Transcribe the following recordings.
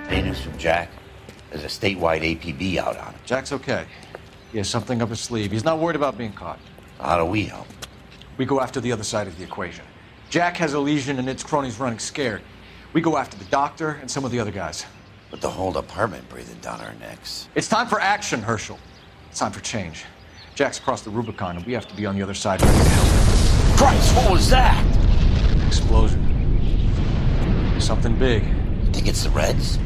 Any news from Jack? There's a statewide APB out on him. Jack's okay. He has something up his sleeve. He's not worried about being caught. How do we help? We go after the other side of the equation. Jack has a legion and its cronies running scared. We go after the doctor and some of the other guys. With the whole department breathing down our necks. It's time for action, Herschel. It's time for change. Jack's crossed the Rubicon, and we have to be on the other side ready to help him. Christ, what was that? Explosion. Something big. You think it's the Reds?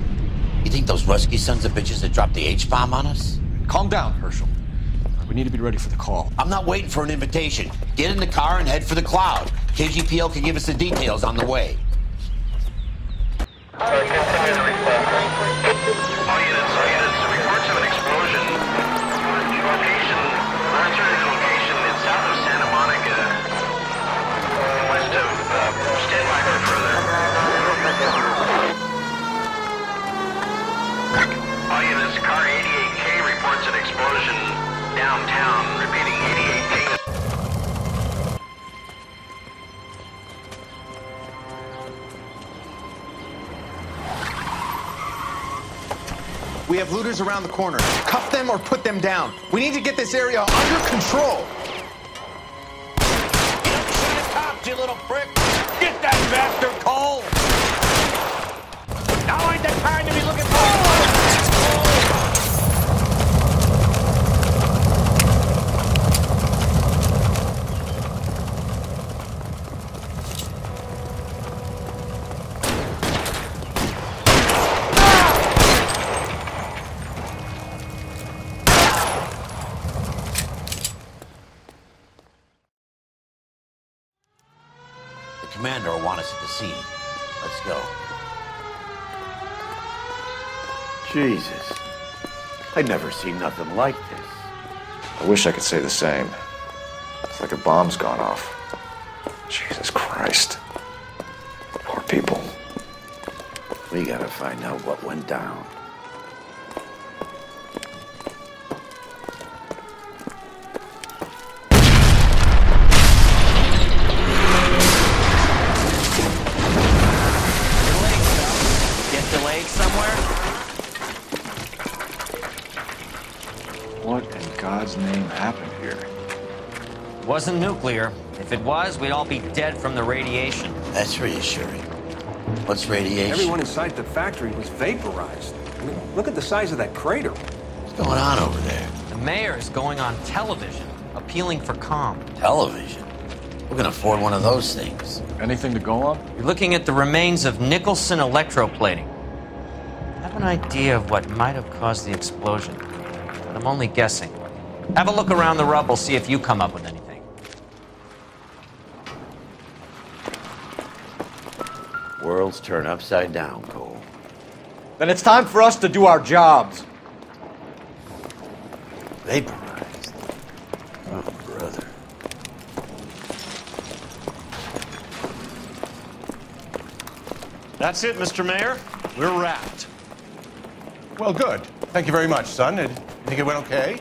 You think those Rusky sons of bitches that dropped the H-bomb on us? Calm down, Herschel. We need to be ready for the call. I'm not waiting for an invitation. Get in the car and head for the cloud. KGPL can give us the details on the way. Continue the request. All units, reports of an explosion. Location, alternative location is south of Santa Monica, west of, stand by for further. All units, car 88K reports an explosion downtown, repeating 88K. We have looters around the corner. Cuff them or put them down. We need to get this area under control. Get up to the cops, you little prick! Get that bastard cold! Now ain't the time to be looking for... Commander will want us at the scene. Let's go. Jesus. I'd never seen nothing like this. I wish I could say the same. It's like a bomb's gone off. Jesus Christ. Poor people. We gotta find out what went down. What in God's name happened here? Wasn't nuclear. If it was, we'd all be dead from the radiation. That's reassuring. What's radiation? Everyone inside the factory was vaporized. I mean, look at the size of that crater. What's going on over there? The mayor is going on television, appealing for calm. Television? Who can afford one of those things? Anything to go on? You're looking at the remains of Nicholson Electroplating. I have an idea of what might have caused the explosion, but I'm only guessing. Have a look around the rubble, see if you come up with anything. Worlds turn upside down, Cole. Then it's time for us to do our jobs. Vaporized. Oh, brother. That's it, Mr. Mayor. We're wrapped. Well, good. Thank you very much, son. You think it went okay?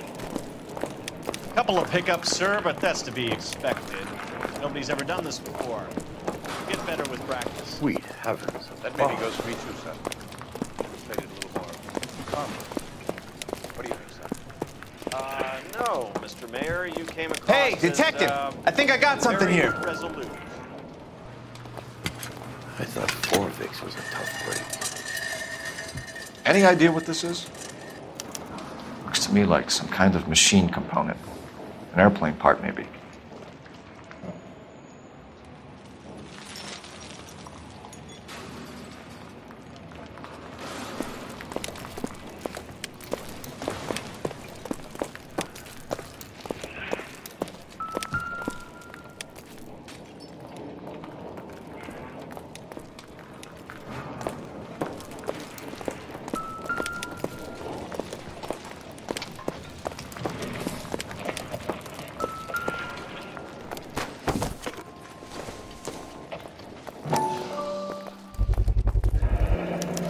Couple of hiccups, sir, but that's to be expected. Nobody's ever done this before. Get better with practice. Sweet heavens. That maybe goes for me too, son. Illustrated a little more calm. What do you think, son? No, Mr. Mayor, you came across Hey, detective! I think I got something very here. Resolute. I thought Forvix was a tough break. Any idea what this is? Looks to me like some kind of machine component. An airplane part, maybe.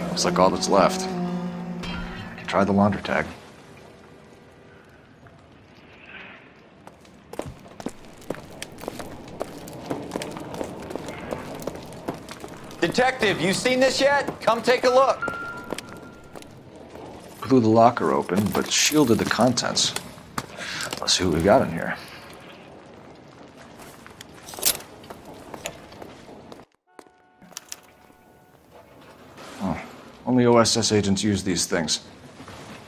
Looks like all that's left. I can try the launder tag. Detective, you seen this yet? Come take a look. Blew the locker open, but shielded the contents. Let's see what we got in here. Oh, only OSS agents use these things.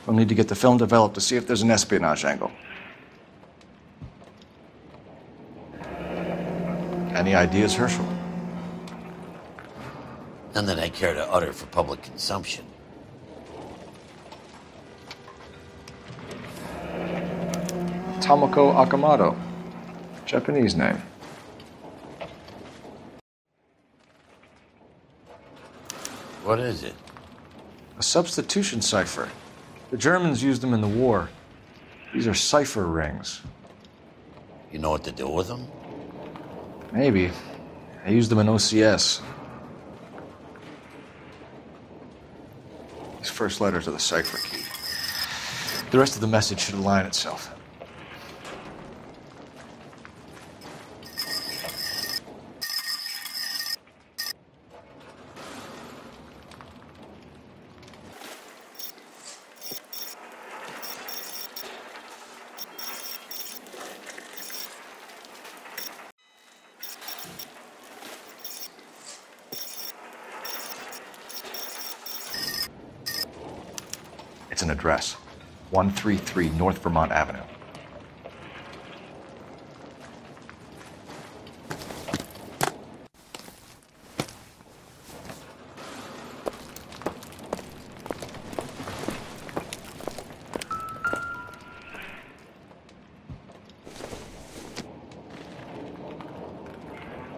We'll need to get the film developed to see if there's an espionage angle. Any ideas, Herschel? None that I care to utter for public consumption. Tomoko Akamoto. Japanese name. What is it? A substitution cipher. The Germans used them in the war. These are cipher rings. You know what to do with them? Maybe. I used them in OCS. These first letters are the cipher key. The rest of the message should align itself. It's an address, 133 North Vermont Avenue.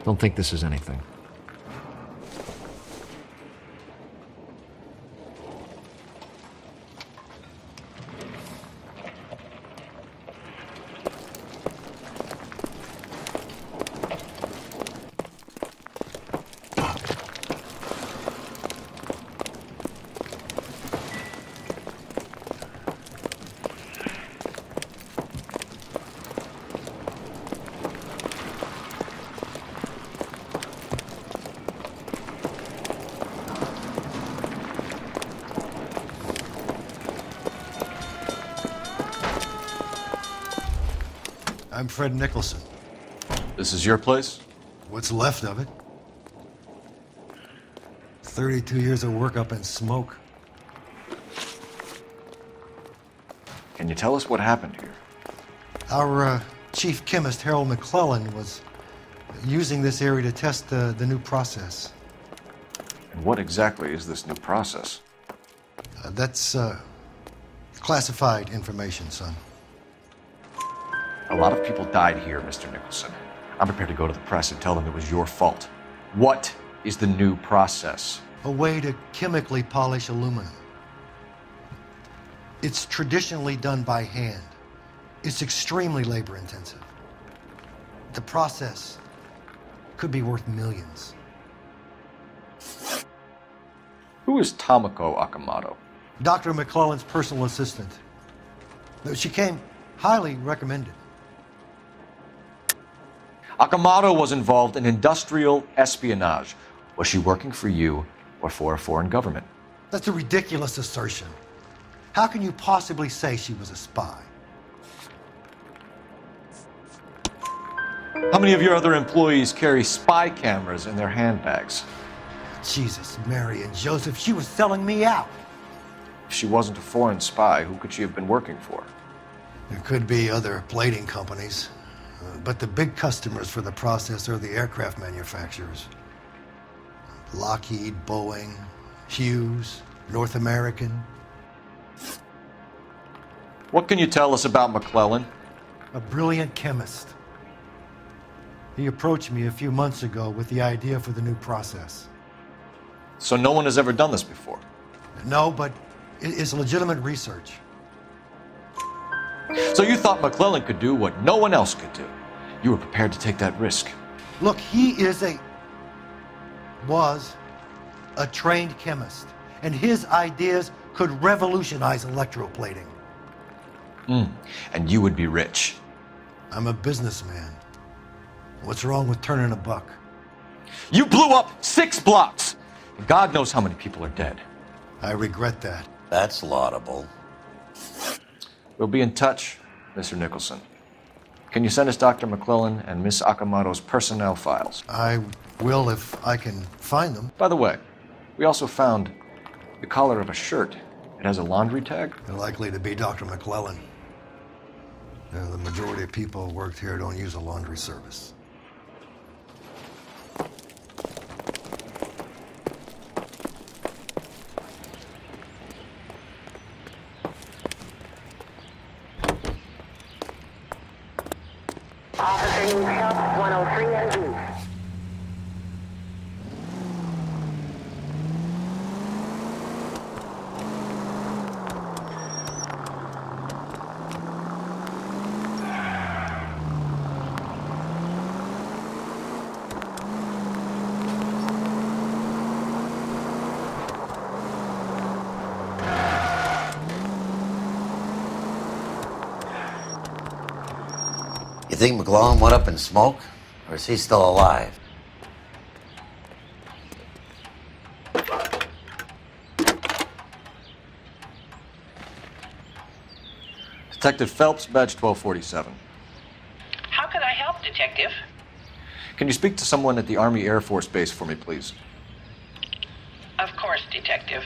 Don't think this is anything. I'm Fred Nicholson. This is your place? What's left of it. 32 years of work up in smoke. Can you tell us what happened here? Our chief chemist, Harold McClellan, was using this area to test the new process. And what exactly is this new process? That's classified information, son. A lot of people died here, Mr. Nicholson. I'm prepared to go to the press and tell them it was your fault. What is the new process? A way to chemically polish aluminum. It's traditionally done by hand. It's extremely labor intensive. The process could be worth millions. Who is Tomoko Akamoto? Dr. McClellan's personal assistant. She came highly recommended. Akamoto was involved in industrial espionage. Was she working for you or for a foreign government? That's a ridiculous assertion. How can you possibly say she was a spy? How many of your other employees carry spy cameras in their handbags? Jesus, Mary and Joseph, she was selling me out. If she wasn't a foreign spy, who could she have been working for? There could be other plating companies, but the big customers for the process are the aircraft manufacturers. Lockheed, Boeing, Hughes, North American. What can you tell us about McClellan? A brilliant chemist. He approached me a few months ago with the idea for the new process. So no one has ever done this before? No, but it's legitimate research. So you thought McClellan could do what no one else could do? You were prepared to take that risk? Look, he was a trained chemist, and his ideas could revolutionize electroplating. And you would be rich? I'm a businessman. What's wrong with turning a buck? You blew up 6 blocks. And God knows how many people are dead. I regret that. That's laudable. We'll be in touch, Mr. Nicholson. Can you send us Dr. McClellan and Miss Akamoto's personnel files? I will if I can find them. By the way, we also found the collar of a shirt. It has a laundry tag. They're likely to be Dr. McClellan. The majority of people who worked here don't use a laundry service. Officer needs help, 103 and Hughes. You think McClellan went up in smoke? Or is he still alive? Detective Phelps, badge 1247. How could I help, Detective? Can you speak to someone at the Army Air Force Base for me, please? Of course, Detective.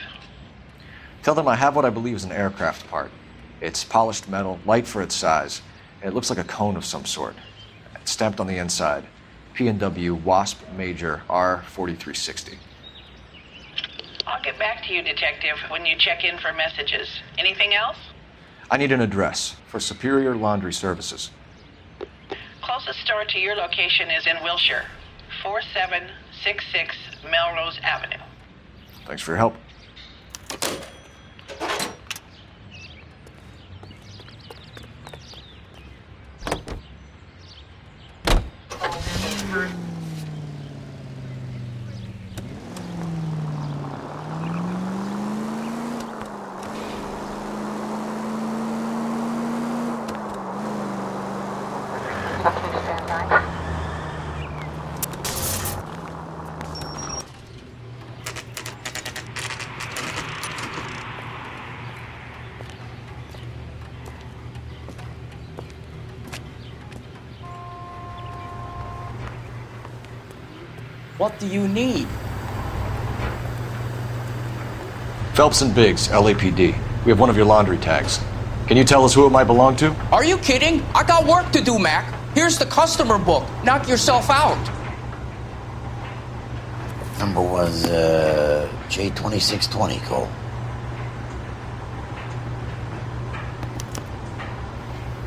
Tell them I have what I believe is an aircraft part. It's polished metal, light for its size. It looks like a cone of some sort. It's stamped on the inside. P&W WASP Major R4360. I'll get back to you, Detective, when you check in for messages. Anything else? I need an address for Superior Laundry Services. Closest store to your location is in Wilshire, 4766 Melrose Avenue. Thanks for your help. What do you need? Phelps and Biggs, LAPD. We have one of your laundry tags. Can you tell us who it might belong to? Are you kidding? I got work to do, Mac. Here's the customer book. Knock yourself out. Number was J2620, Cole.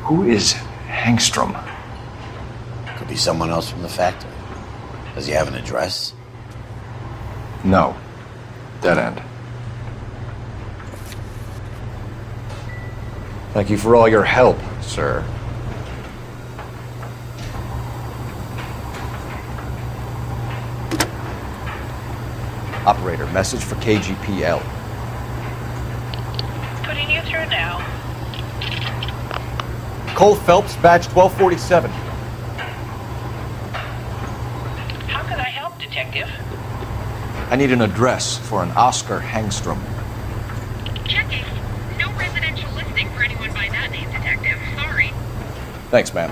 Who is Hangstrom? Could be someone else from the factory. Does he have an address? No. Dead end. Thank you for all your help, sir. Operator, message for KGPL. Putting you through now. Cole Phelps, badge 1247. How could I help, Detective? I need an address for an Oscar Hangstrom. Checking. No residential listing for anyone by that name, Detective. Sorry. Thanks, ma'am.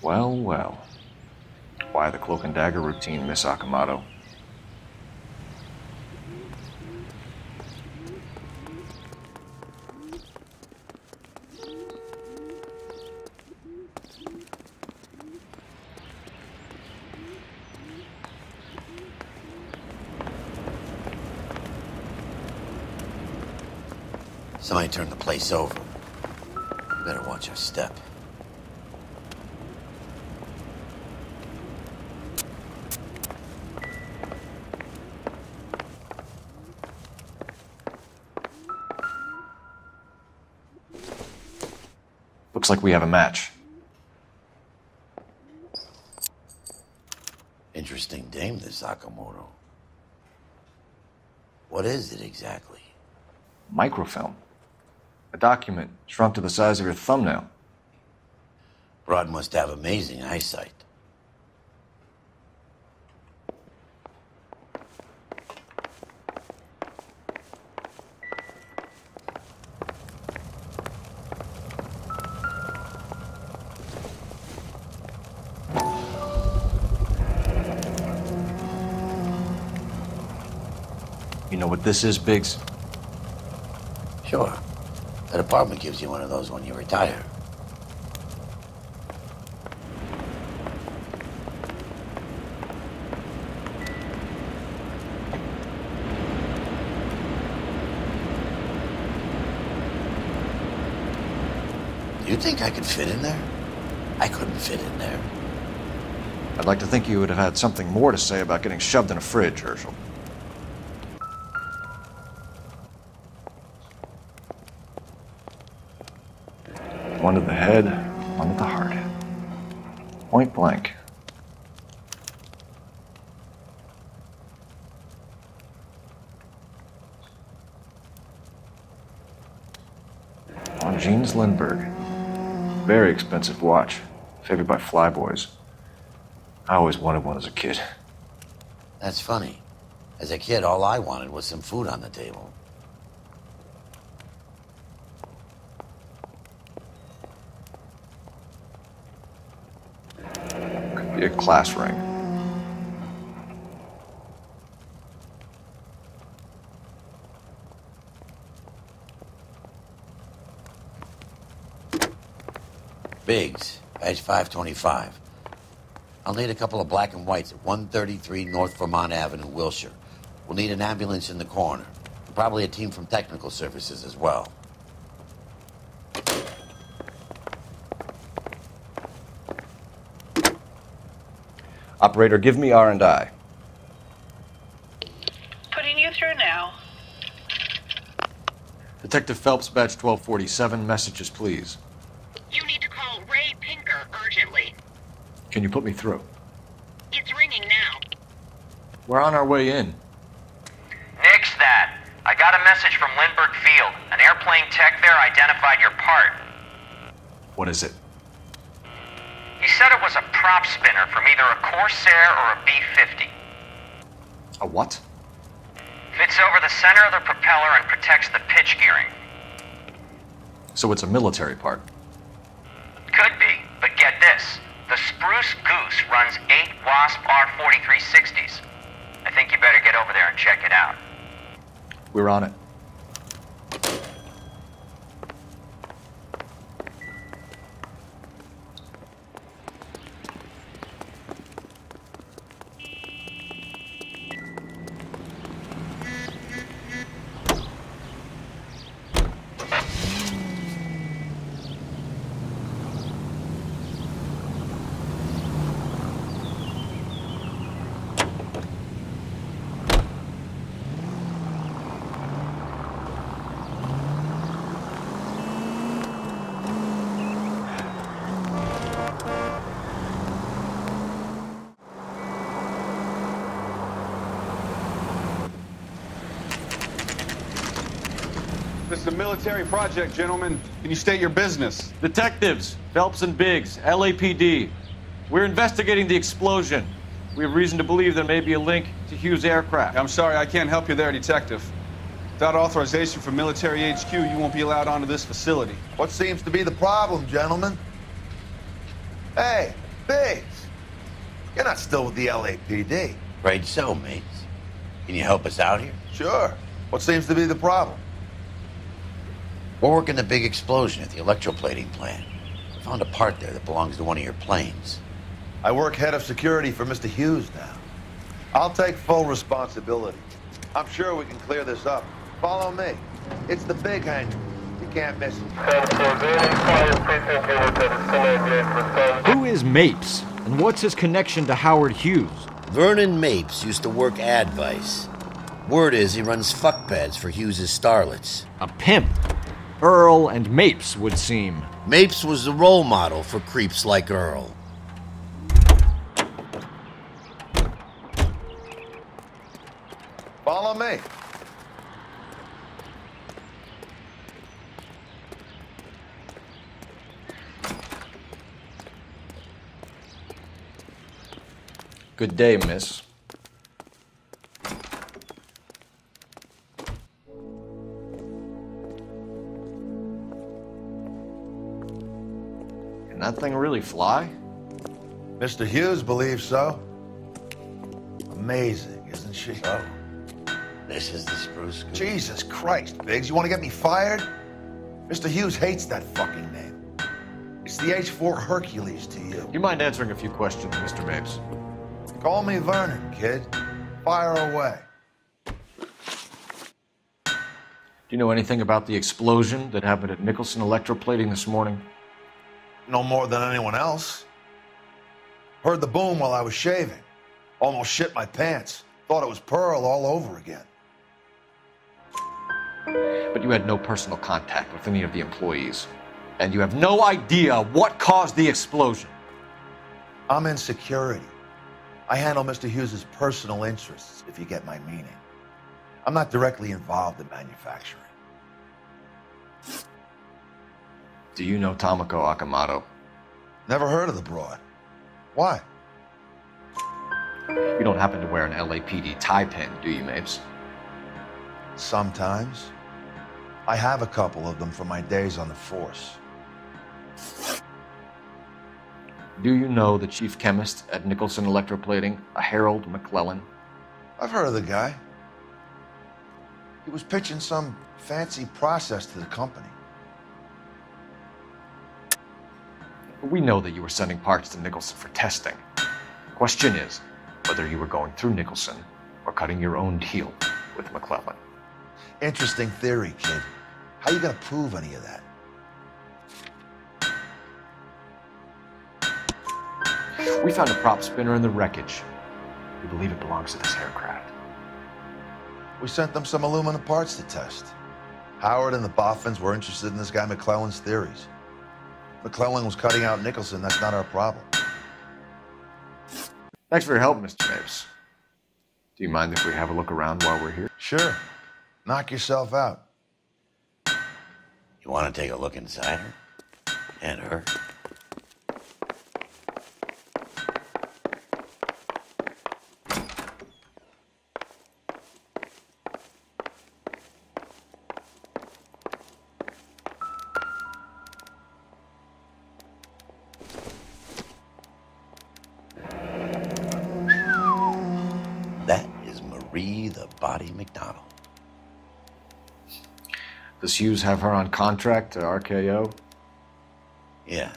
Well, well. Why the cloak and dagger routine, Miss Akamoto? Somebody turned the place over. We better watch our step. Looks like we have a match. Interesting dame, this Sakamoto. What is it exactly? Microfilm. A document shrunk to the size of your thumbnail. Broad must have amazing eyesight. You know what this is, Biggs? Sure. That apartment gives you one of those when you retire. Do you think I could fit in there? I couldn't fit in there. I'd like to think you would have had something more to say about getting shoved in a fridge, Herschel. One to the head, one to the heart. Point blank. On Jeans Lindbergh. Very expensive watch. Favored by flyboys. I always wanted one as a kid. That's funny. As a kid, all I wanted was some food on the table. Be a class ring. Biggs, badge 525. I'll need a couple of black and whites at 133 North Vermont Avenue, Wilshire. We'll need an ambulance in the corner. And probably a team from technical services as well. Operator, give me R&I. Putting you through now. Detective Phelps, badge 1247. Messages, please. You need to call Ray Pinker urgently. Can you put me through? It's ringing now. We're on our way in. Nix that. I got a message from Lindbergh Field. An airplane tech there identified your part. What is it? He said it was a prop spinner from either a Corsair or a B-50. A what? Fits over the center of the propeller and protects the pitch gearing. So it's a military part. Could be, but get this. The Spruce Goose runs 8 Wasp R-4360s. I think you better get over there and check it out. We're on it. This is a military project, gentlemen. Can you state your business? Detectives, Phelps and Biggs, LAPD. We're investigating the explosion. We have reason to believe there may be a link to Hughes aircraft. I'm sorry, I can't help you there, Detective. Without authorization from military HQ, you won't be allowed onto this facility. What seems to be the problem, gentlemen? Hey, Biggs, you're not still with the LAPD. Afraid so, mates. Can you help us out here? Sure. What seems to be the problem? We're working the big explosion at the electroplating plant. I found a part there that belongs to one of your planes. I work head of security for Mr. Hughes now. I'll take full responsibility. I'm sure we can clear this up. Follow me. It's the big hangar. You can't miss it. Who is Mapes, and what's his connection to Howard Hughes? Vernon Mapes used to work Advice. Word is he runs fuck pads for Hughes' starlets. A pimp. Earl and Mapes would seem. Mapes was the role model for creeps like Earl. Follow me. Good day, miss. Can that thing really fly? Mr. Hughes believes so. Amazing, isn't she? Oh, this is the spruce goose. Jesus Christ, Biggs, you want to get me fired? Mr. Hughes hates that fucking name. It's the H-4 Hercules to you. You mind answering a few questions, Mr. Mapes? Call me Vernon, kid. Fire away. Do you know anything about the explosion that happened at Nicholson Electroplating this morning? No more than anyone else. Heard the boom while I was shaving. Almost shit my pants. Thought it was Pearl all over again. But you had no personal contact with any of the employees. And you have no idea what caused the explosion. I'm in security. I handle Mr. Hughes' personal interests, if you get my meaning. I'm not directly involved in manufacturing. Do you know Tomoko Akamoto? Never heard of the broad. Why? You don't happen to wear an LAPD tie pin, do you, Mapes? Sometimes. I have a couple of them from my days on the force. Do you know the chief chemist at Nicholson Electroplating, a Harold McClellan? I've heard of the guy. He was pitching some fancy process to the company. We know that you were sending parts to Nicholson for testing. The question is whether you were going through Nicholson or cutting your own deal with McClellan. Interesting theory, kid. How you gonna prove any of that? We found a prop spinner in the wreckage. We believe it belongs to this aircraft. We sent them some aluminum parts to test. Howard and the Boffins were interested in this guy McClellan's theories. McClellan was cutting out Nicholson. That's not our problem. Thanks for your help, Mr. Mapes. Do you mind if we have a look around while we're here? Sure. Knock yourself out. You want to take a look inside her? And her? That is Marie the Body McDonald. Does Hughes have her on contract to RKO? Yeah,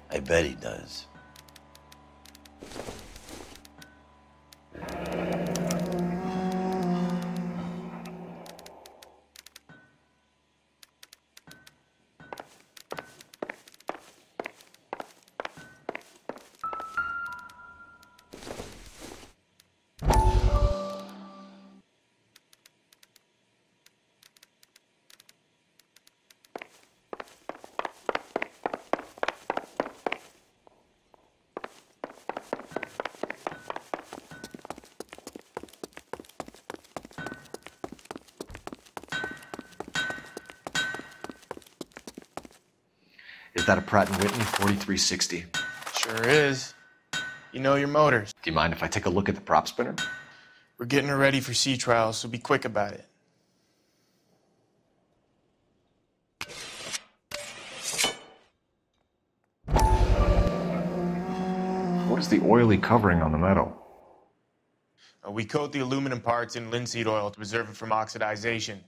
I bet he does. Is that a Pratt & Whitney 4360? Sure is. You know your motors. Do you mind if I take a look at the prop spinner? We're getting her ready for sea trials, so be quick about it. what is the oily covering on the metal? We coat the aluminum parts in linseed oil to preserve it from oxidization.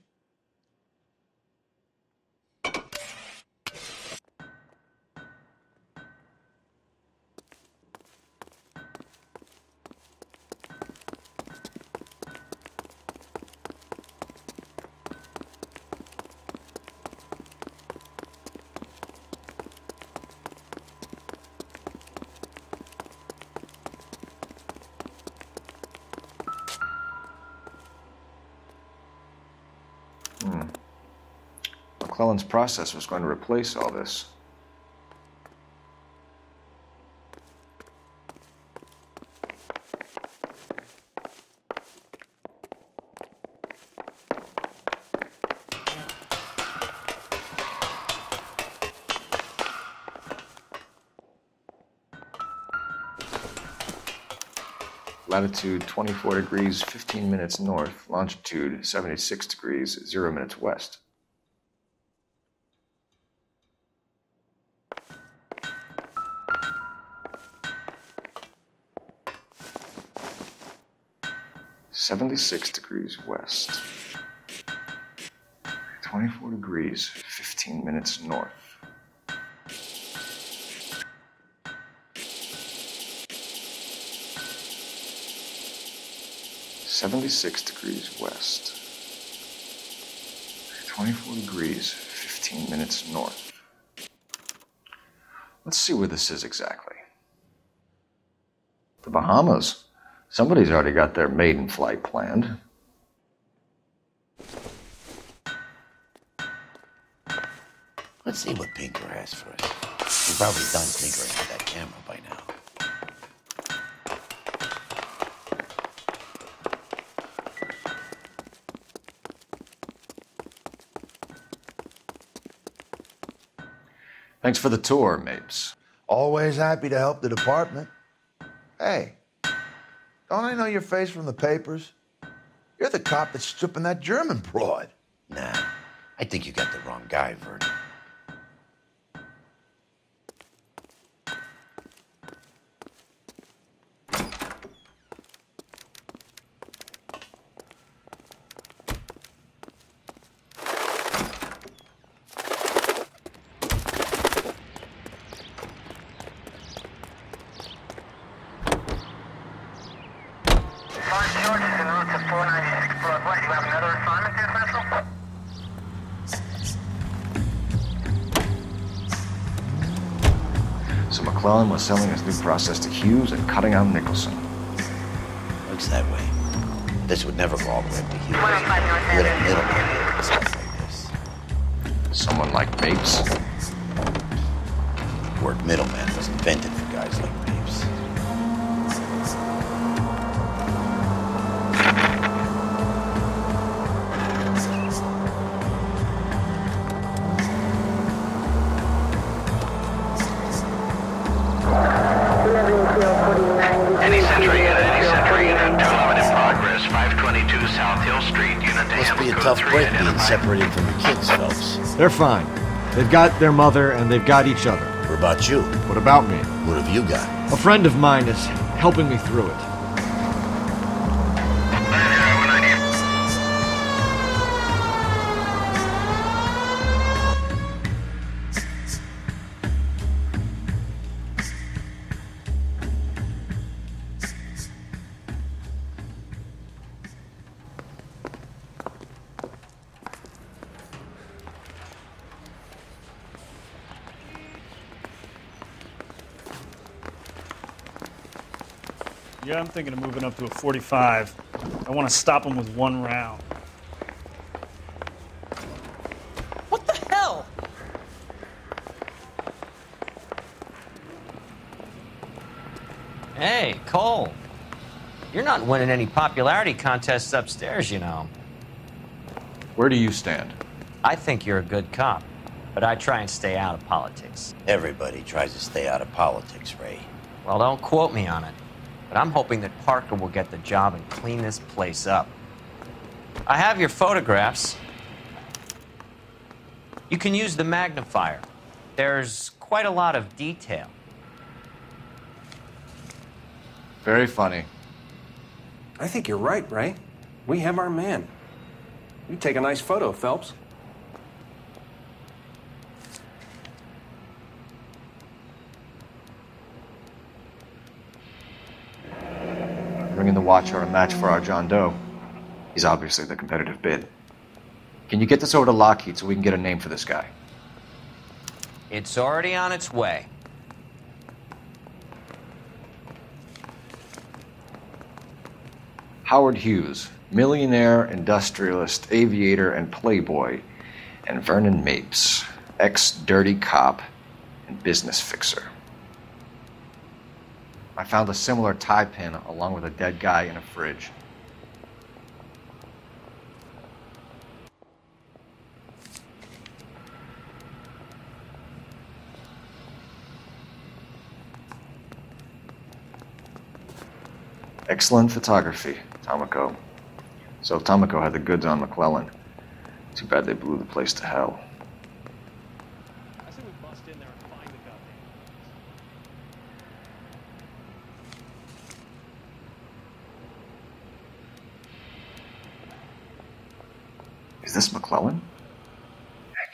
McClellan's process was going to replace all this. Latitude 24 degrees, 15 minutes north. Longitude 76 degrees, 0 minutes west. .6 west. 24 degrees, 15 minutes north. .6 west. 24 degrees, 15 minutes north. Let's see where this is exactly. The Bahamas. Somebody's already got their maiden flight planned. Let's see what Pinker has for us. He's probably done tinkering with that camera by now. Thanks for the tour, Mapes. Always happy to help the department. Hey, don't I know your face from the papers? You're the cop that's stripping that German broad. Nah, I think you got the wrong guy, Vernon. So McClellan was selling his new process to Hughes and cutting out Nicholson. Looks that way. This would never go all the way up to Hughes. We're a middleman and stuff like this. Someone like Mapes? The word middleman was invented for guys like Mapes. Any Century unit, 211 in progress, 522 South Hill Street, unit to Must be a tough break being separated from your kids, folks. They're fine. They've got their mother and they've got each other. What about you? What about me? What have you got? A friend of mine is helping me through it. Yeah, I'm thinking of moving up to a 45. I want to stop him with one round. What the hell? Hey, Cole. You're not winning any popularity contests upstairs, you know. Where do you stand? I think you're a good cop, but I try and stay out of politics. Everybody tries to stay out of politics, Ray. Well, don't quote me on it, but I'm hoping that Parker will get the job and clean this place up. I have your photographs. You can use the magnifier. There's quite a lot of detail. Very funny. I think you're right, Ray. We have our man. You take a nice photo, Phelps. Bringing the Watcher a match for our John Doe. He's obviously the competitive bid. Can you get this over to Lockheed so we can get a name for this guy? It's already on its way. Howard Hughes, millionaire, industrialist, aviator, and playboy, and Vernon Mapes, ex-dirty cop and business fixer. I found a similar tie pin along with a dead guy in a fridge. Excellent photography, Tomoko. So Tomoko had the goods on McClellan. Too bad they blew the place to hell. I say we bust in there and find the goddamn. Is this McClellan?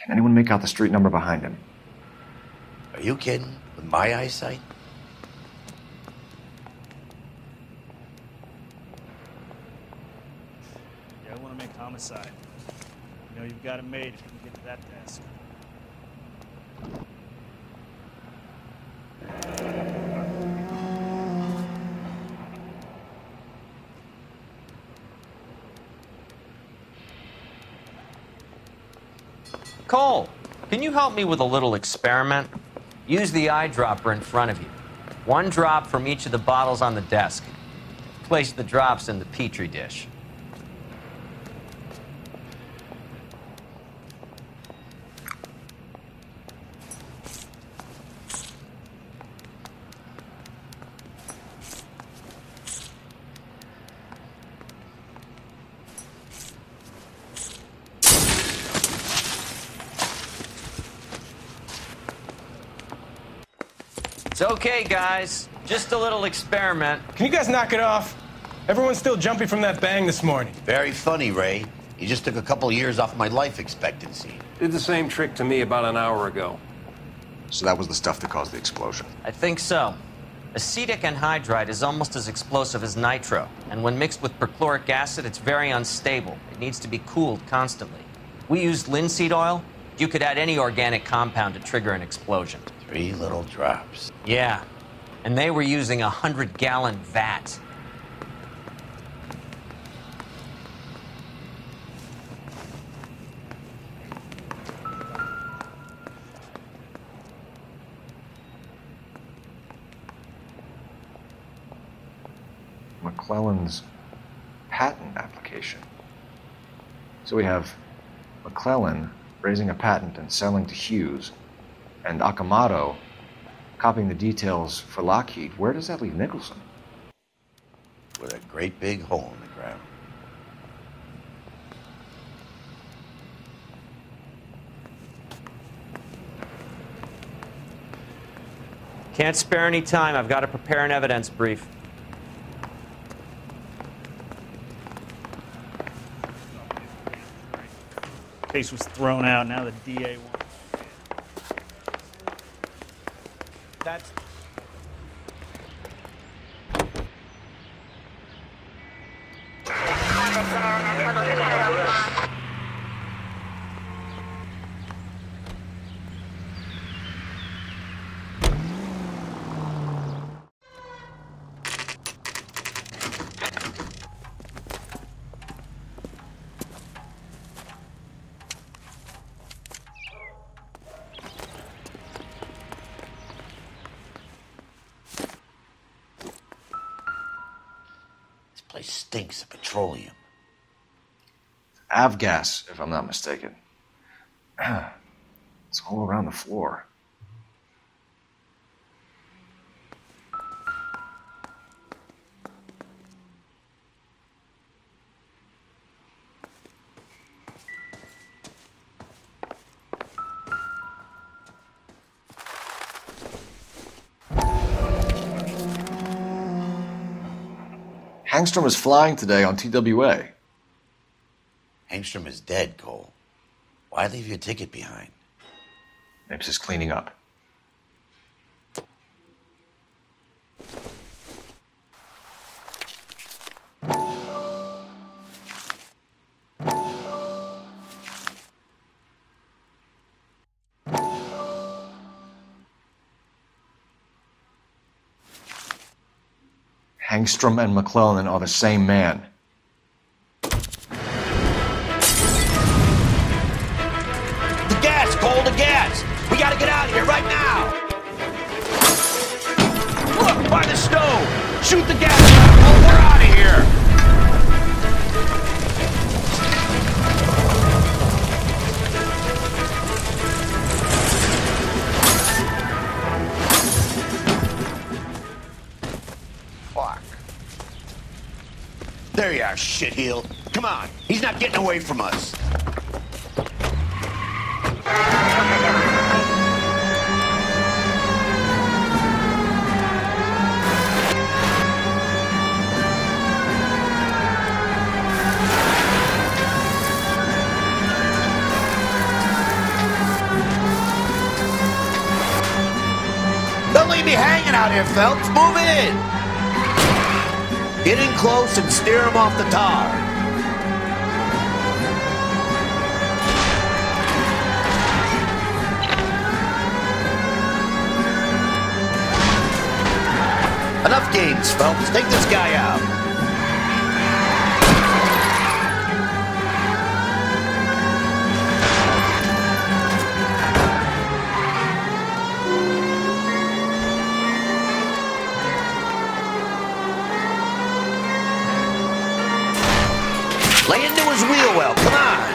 Can anyone make out the street number behind him? Are you kidding? With my eyesight? Yeah, I want to make homicide. You know you've got it made if you can get to that desk. Cole, can you help me with a little experiment? Use the eyedropper in front of you. One drop from each of the bottles on the desk. Place the drops in the Petri dish. It's okay, guys. Just a little experiment. Can you guys knock it off? Everyone's still jumping from that bang this morning. Very funny, Ray. You just took a couple years off my life expectancy. Did the same trick to me about an hour ago. So that was the stuff that caused the explosion. I think so. Acetic anhydride is almost as explosive as nitro, and when mixed with perchloric acid, it's very unstable. It needs to be cooled constantly. We used linseed oil. You could add any organic compound to trigger an explosion. 3 little drops. Yeah, and they were using a 100-gallon vat. McClellan's patent application. So we have McClellan raising a patent and selling to Hughes, and Akamoto copying the details for Lockheed. Where does that leave Nicholson? With a great big hole in the ground. Can't spare any time. I've got to prepare an evidence brief. Case was thrown out. Now the DA wants. That's. Place stinks of petroleum. Avgas, if I'm not mistaken. It's all around the floor. Hangstrom is flying today on TWA. Hangstrom is dead, Cole. Why leave your ticket behind? Mapes is cleaning up. Hangstrom and McClellan are the same man. The gas, Cole, the gas! We gotta get out of here right now! Look, by the stove! Shoot the gas, Cole, we're out of here! There you are, shitheel. Come on, he's not getting away from us. Don't leave me hanging out here, Phelps. Move in. Get in close and steer him off the tar. Enough games, Phelps. Take this guy out. Lay into his wheel well, come on!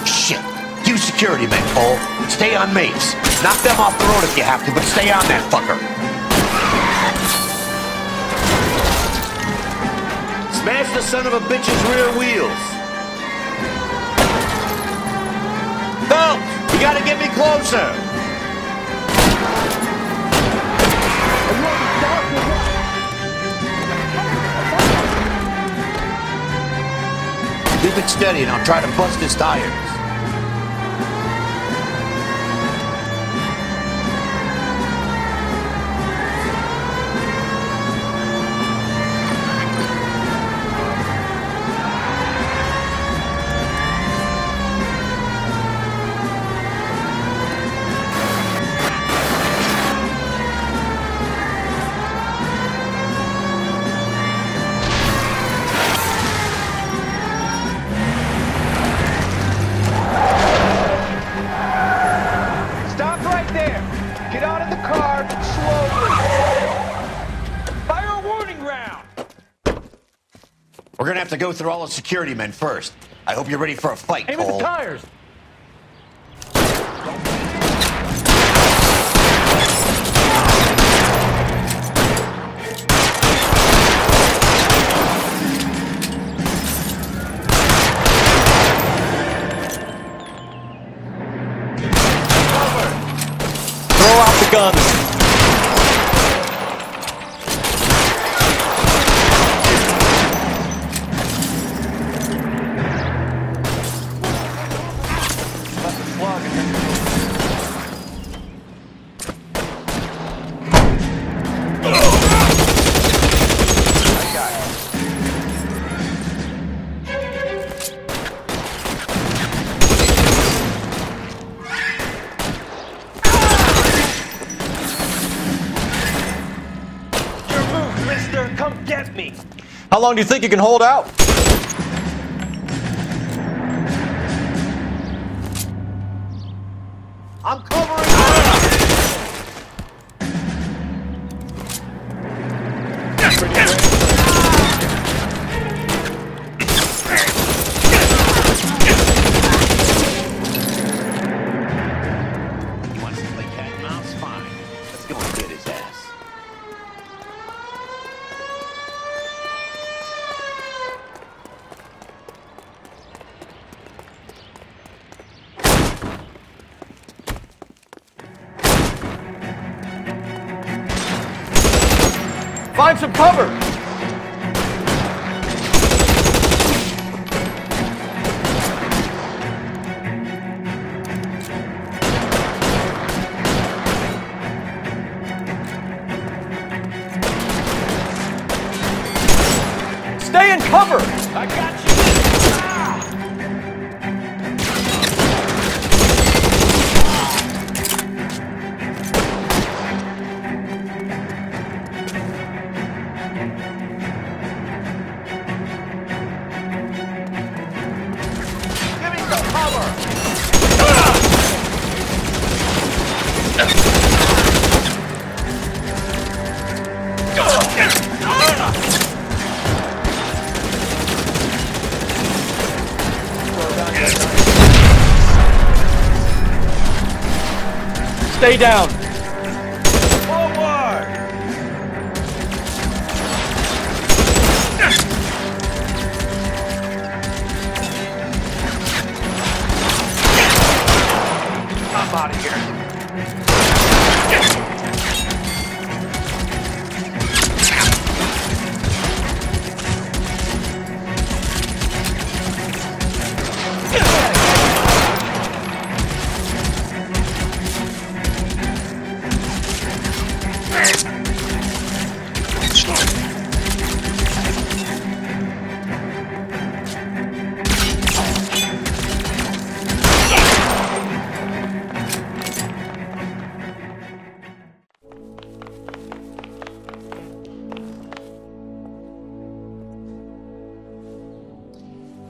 Shit! You security men, Cole. Stay on Mapes. Knock them off the road if you have to, but stay on that fucker. Smash the son of a bitch's rear wheels. Phelps, you gotta get me closer. Keep it steady and I'll try to bust his tires. We're gonna have to go through all the security men first. I hope you're ready for a fight, Cole. Aim at the tires! Throw out the guns! How long do you think you can hold out? I'm covering He wants to play cat and mouse? Fine. Let's go and get his ass. Find some cover! Stay in cover! I got you! Stay down. Forward. I'm out of here.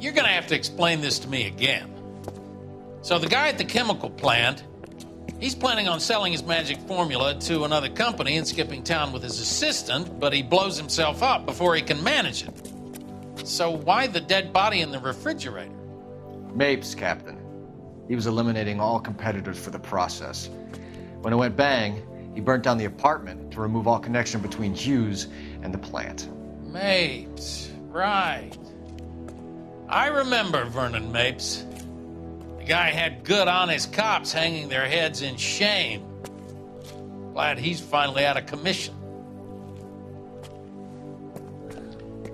You're gonna have to explain this to me again. So the guy at the chemical plant, he's planning on selling his magic formula to another company and skipping town with his assistant, but he blows himself up before he can manage it. So why the dead body in the refrigerator? Mapes, Captain. He was eliminating all competitors for the process. When it went bang, he burnt down the apartment to remove all connection between Hughes and the plant. Mapes, right. I remember Vernon Mapes. The guy had good honest cops hanging their heads in shame. Glad he's finally out of commission.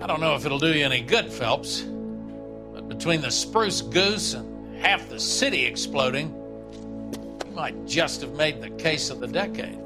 I don't know if it'll do you any good, Phelps, but between the spruce goose and half the city exploding, you might just have made the case of the decade.